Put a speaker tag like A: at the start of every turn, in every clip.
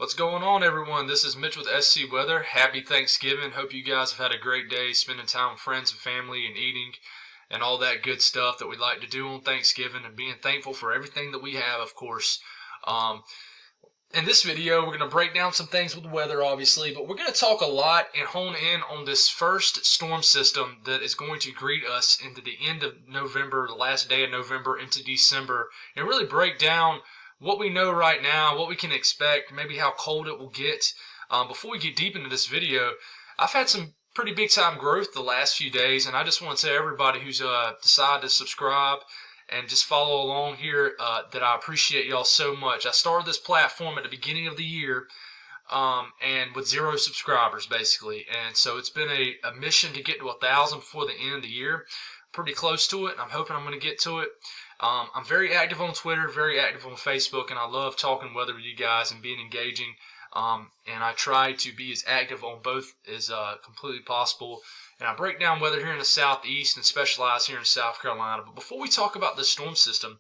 A: What's going on, everyone? This is Mitch with SC Weather. Happy Thanksgiving. Hope you guys have had a great day spending time with friends and family and eating and all that good stuff that we like to do on Thanksgiving, and being thankful for everything that we have, of course. In this video, we're going to break down some things with the weather, obviously, but we're going to talk a lot and hone in on this first storm system that is going to greet us into the end of November, the last day of November into December, and really break down what we know right now, what we can expect, maybe how cold it will get. Before we get deep into this video, I've had some pretty big time growth the last few days, and I just want to tell everybody who's decided to subscribe and just follow along here that I appreciate y'all so much. I started this platform at the beginning of the year and with 0 subscribers basically, and so it's been a mission to get to 1,000 before the end of the year. Pretty close to it, and I'm hoping I'm going to get to it. I'm very active on Twitter, very active on Facebook, and I love talking weather with you guys and being engaging. And I try to be as active on both as completely possible. And I break down weather here in the southeast and specialize here in South Carolina. But before we talk about this storm system,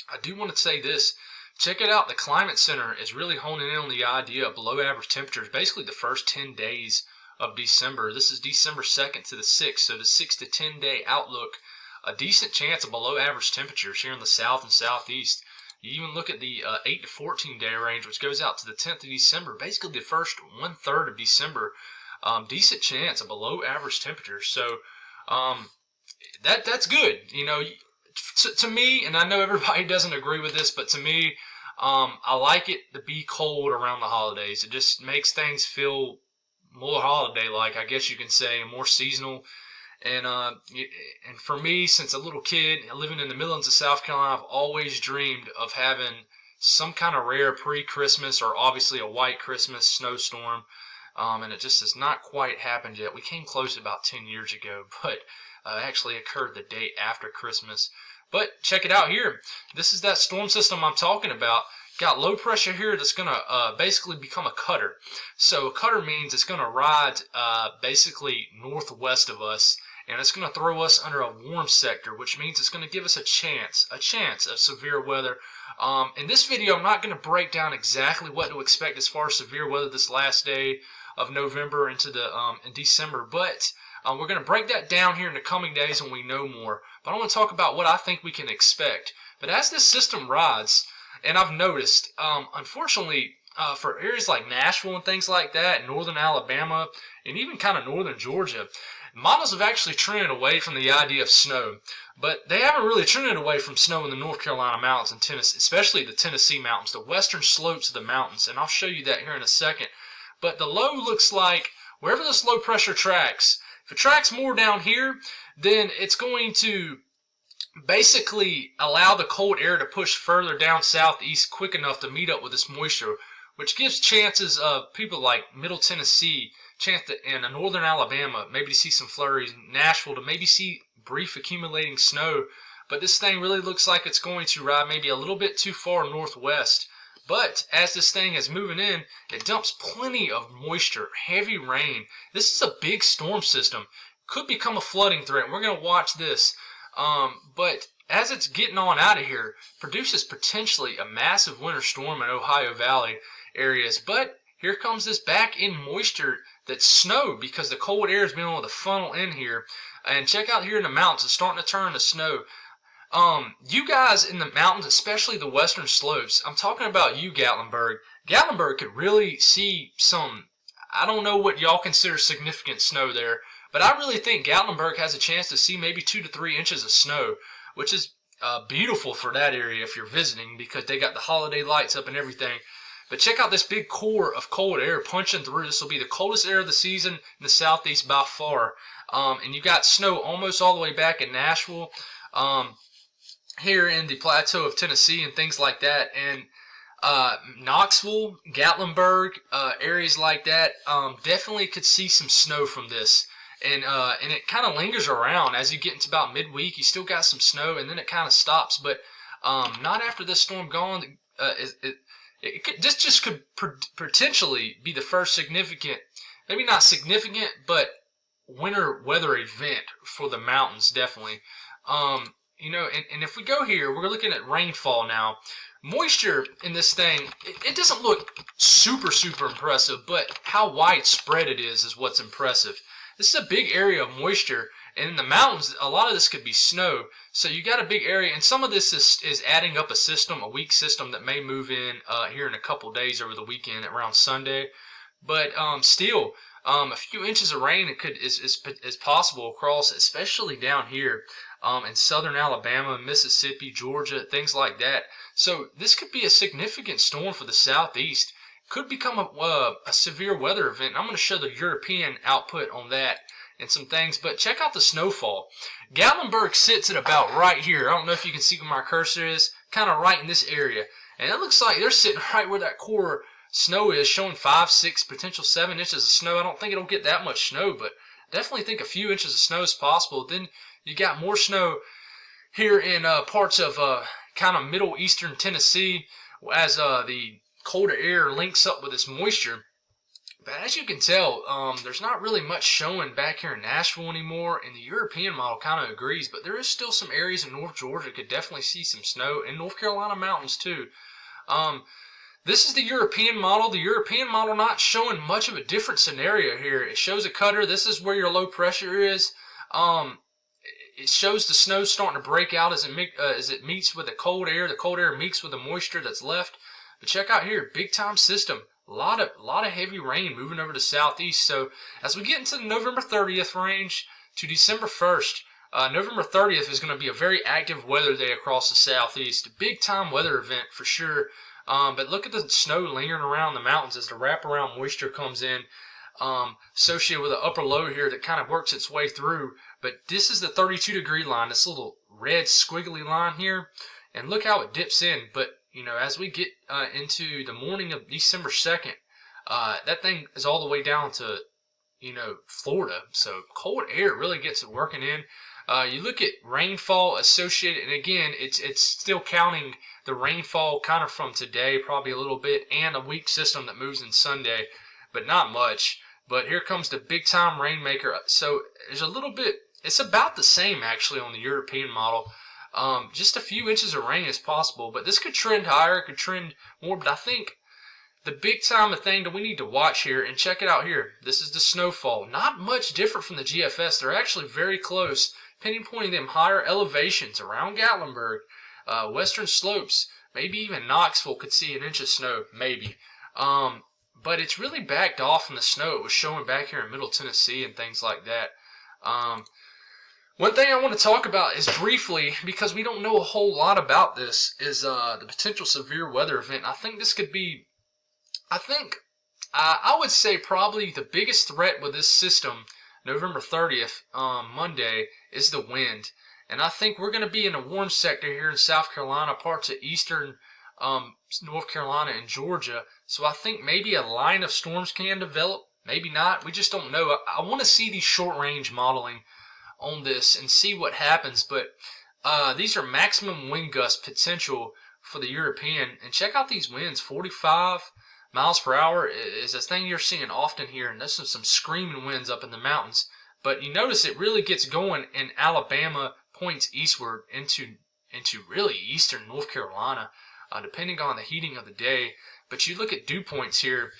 A: I do want to say this. Check it out. The Climate Center is really honing in on the idea of below average temperatures, basically the first 10 days of December. This is December 2nd to the 6th, so the 6 to 10 day outlook. A decent chance of below average temperatures here in the south and southeast. You even look at the 8 to 14 day range, which goes out to the 10th of December, basically the first 1/3 of December. Decent chance of below average temperatures. So that's good. You know, to me, and I know everybody doesn't agree with this, but to me, I like it to be cold around the holidays. It just makes things feel more holiday-like, I guess you can say, and more seasonal. And for me, since a little kid living in the Midlands of South Carolina, I've always dreamed of having some kind of rare pre-Christmas or obviously a white Christmas snowstorm. And it just has not quite happened yet. We came close about 10 years ago, but actually occurred the day after Christmas. But check it out here. This is that storm system I'm talking about. Got low pressure here that's going to basically become a cutter. So a cutter means it's going to ride basically northwest of us, and it's going to throw us under a warm sector, which means it's going to give us a chance of severe weather. In this video, I'm not going to break down exactly what to expect as far as severe weather this last day of November into the in December, but we're going to break that down here in the coming days when we know more. But I want to talk about what I think we can expect. But as this system rides, and I've noticed, unfortunately, for areas like Nashville and things like that, northern Alabama, and even kind of northern Georgia, models have actually trended away from the idea of snow. But they haven't really trended away from snow in the North Carolina mountains and Tennessee, especially the Tennessee mountains, the western slopes of the mountains, and I'll show you that here in a second. But the low looks like wherever this low pressure tracks, if it tracks more down here, then it's going to basically allow the cold air to push further down southeast quick enough to meet up with this moisture, which gives chances of people like Middle Tennessee, chance that in northern Alabama, maybe to see some flurries, Nashville to maybe see brief accumulating snow. But this thing really looks like it's going to ride maybe a little bit too far northwest. But as this thing is moving in, it dumps plenty of moisture, heavy rain. This is a big storm system. Could become a flooding threat. We're going to watch this. But as it's getting on out of here, produces potentially a massive winter storm in Ohio Valley areas. But here comes this back in moisture that's snow, because the cold air has been able to funnel in here. And check out here in the mountains, it's starting to turn to snow. You guys in the mountains, especially the western slopes, I'm talking about you, Gatlinburg. Gatlinburg could really see some, I don't know what y'all consider significant snow there, but I really think Gatlinburg has a chance to see maybe 2 to 3 inches of snow, which is beautiful for that area if you're visiting, because they got the holiday lights up and everything. But check out this big core of cold air punching through. This will be the coldest air of the season in the southeast by far. And you got snow almost all the way back in Nashville, here in the plateau of Tennessee and things like that. And Knoxville, Gatlinburg, areas like that, definitely could see some snow from this. And it kind of lingers around as you get into about midweek. You still got some snow, and then it kind of stops. But not after this storm gone. This just could potentially be the first significant, maybe not significant, but winter weather event for the mountains, definitely. You know, and if we go here, we're looking at rainfall now. moisture in this thing, it doesn't look super impressive, but how widespread it is what's impressive. This is a big area of moisture, and in the mountains, a lot of this could be snow. So you got a big area, and some of this is adding up a weak system that may move in here in a couple days over the weekend around Sunday. But still, a few inches of rain is possible across, especially down here in southern Alabama, Mississippi, Georgia, things like that. So this could be a significant storm for the southeast. Could become a severe weather event. I'm going to show the European output on that and some things, but check out the snowfall. Gatlinburg sits at about right here. I don't know if you can see where my cursor is, kind of right in this area. And it looks like they're sitting right where that core snow is, showing 5, 6, potential 7 inches of snow. I don't think it'll get that much snow, but definitely think a few inches of snow is possible. Then you got more snow here in parts of kind of middle eastern Tennessee as the colder air links up with this moisture. But as you can tell, there's not really much showing back here in Nashville anymore, and the European model kind of agrees, but there is still some areas in North Georgia could definitely see some snow, and North Carolina mountains too. This is the European model. The European model not showing much of a different scenario here. It shows a cutter. This is where your low pressure is. It shows the snow starting to break out as it meets with the cold air. The cold air meets with the moisture that's left. But check out here, big time system. A lot of heavy rain moving over to southeast. So as we get into the November 30th range to December 1st, November 30th is going to be a very active weather day across the southeast. A big time weather event for sure. But look at the snow lingering around the mountains as the wraparound moisture comes in, associated with the upper low here that kind of works its way through. But this is the 32-degree line, this little red squiggly line here, and look how it dips in. But you know, as we get into the morning of December 2nd, that thing is all the way down to, you know, Florida. So cold air really gets it working in. You look at rainfall associated, and again, it's still counting the rainfall kind of from today, probably a little bit, and a weak system that moves in Sunday, but not much. But here comes the big time rainmaker. So there's a little bit, it's about the same actually on the European model. Just a few inches of rain is possible, but this could trend higher, it could trend more, but I think the big time thing that we need to watch here, and check it out here, this is the snowfall. Not much different from the GFS. They're actually very close, pinpointing them higher elevations around Gatlinburg, western slopes, maybe even Knoxville could see an inch of snow, maybe. But it's really backed off from the snow it was showing back here in Middle Tennessee and things like that. One thing I want to talk about is briefly, because we don't know a whole lot about this, is the potential severe weather event. I think this could be, I would say probably the biggest threat with this system, November 30th, Monday, is the wind. And I think we're going to be in a warm sector here in South Carolina, parts of eastern North Carolina and Georgia. So I think maybe a line of storms can develop, maybe not. We just don't know. I want to see these short-range modeling on this and see what happens. But these are maximum wind gust potential for the European. And check out these winds. 45 miles per hour is a thing you're seeing often here. And this is some screaming winds up in the mountains. But you notice it really gets going in Alabama, points eastward into really eastern North Carolina, depending on the heating of the day. But you look at dew points here,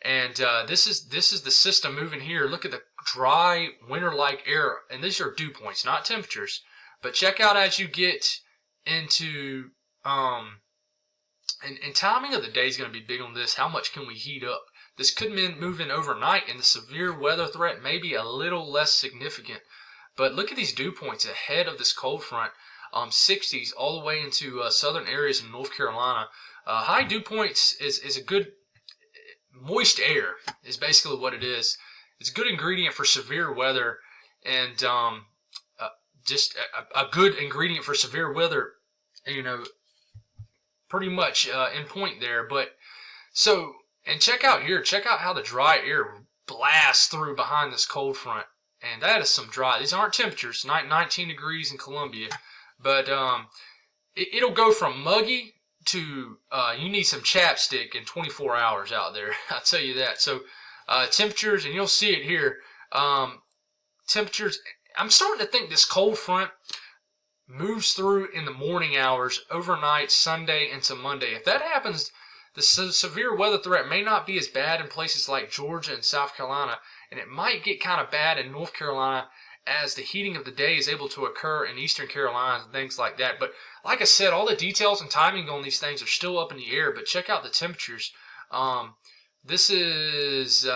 A: and this is the system moving here. Look at the dry winter-like air, and these are dew points, not temperatures. But check out as you get into and timing of the day is going to be big on this. How much can we heat up? This could move in overnight, and the severe weather threat may be a little less significant. But look at these dew points ahead of this cold front, 60s all the way into southern areas in North Carolina. High dew points is a good moist air is basically what it is. It's a good ingredient for severe weather, and just a good ingredient for severe weather, you know, pretty much in point there. But so, and check out here, check out how the dry air blasts through behind this cold front. And that is some dry. These aren't temperatures, 19 degrees in Columbia. But it'll go from muggy to you need some chapstick in 24 hours out there. I'll tell you that. So temperatures, and you'll see it here. Temperatures, I'm starting to think this cold front moves through in the morning hours, overnight, Sunday into Monday. If that happens, the severe weather threat may not be as bad in places like Georgia and South Carolina, and it might get kind of bad in North Carolina as the heating of the day is able to occur in Eastern Carolina and things like that. But like I said, all the details and timing on these things are still up in the air, but check out the temperatures. This is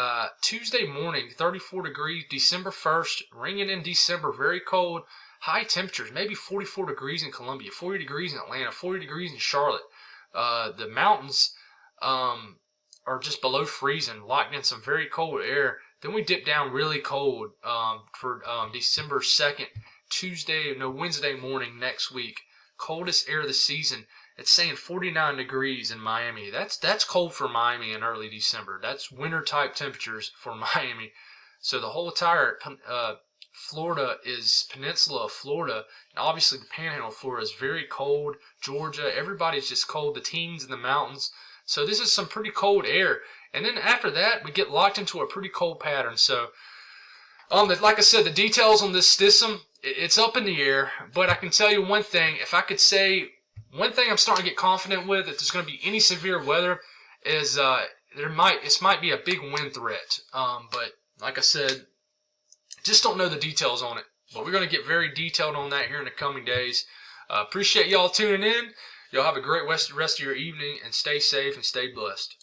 A: Tuesday morning, 34 degrees, December 1st, ringing in December, very cold, high temperatures, maybe 44 degrees in Columbia, 40 degrees in Atlanta, 40 degrees in Charlotte. The mountains are just below freezing, locked in some very cold air. Then we dip down really cold for December 2nd, Wednesday morning next week. Coldest air of the season. It's saying 49 degrees in Miami. That's cold for Miami in early December. That's winter type temperatures for Miami. So the whole entire Florida is peninsula of Florida, and obviously the panhandle of Florida is very cold. Georgia, everybody's just cold. The teens in the mountains. So this is some pretty cold air. And then after that, we get locked into a pretty cold pattern. So, like I said, the details on this system, it's up in the air. But I can tell you one thing. If I could say one thing I'm starting to get confident with, if there's going to be any severe weather, is this might be a big wind threat. But like I said, just don't know the details on it. But we're going to get very detailed on that here in the coming days. Appreciate y'all tuning in. Y'all have a great rest of your evening, and stay safe and stay blessed.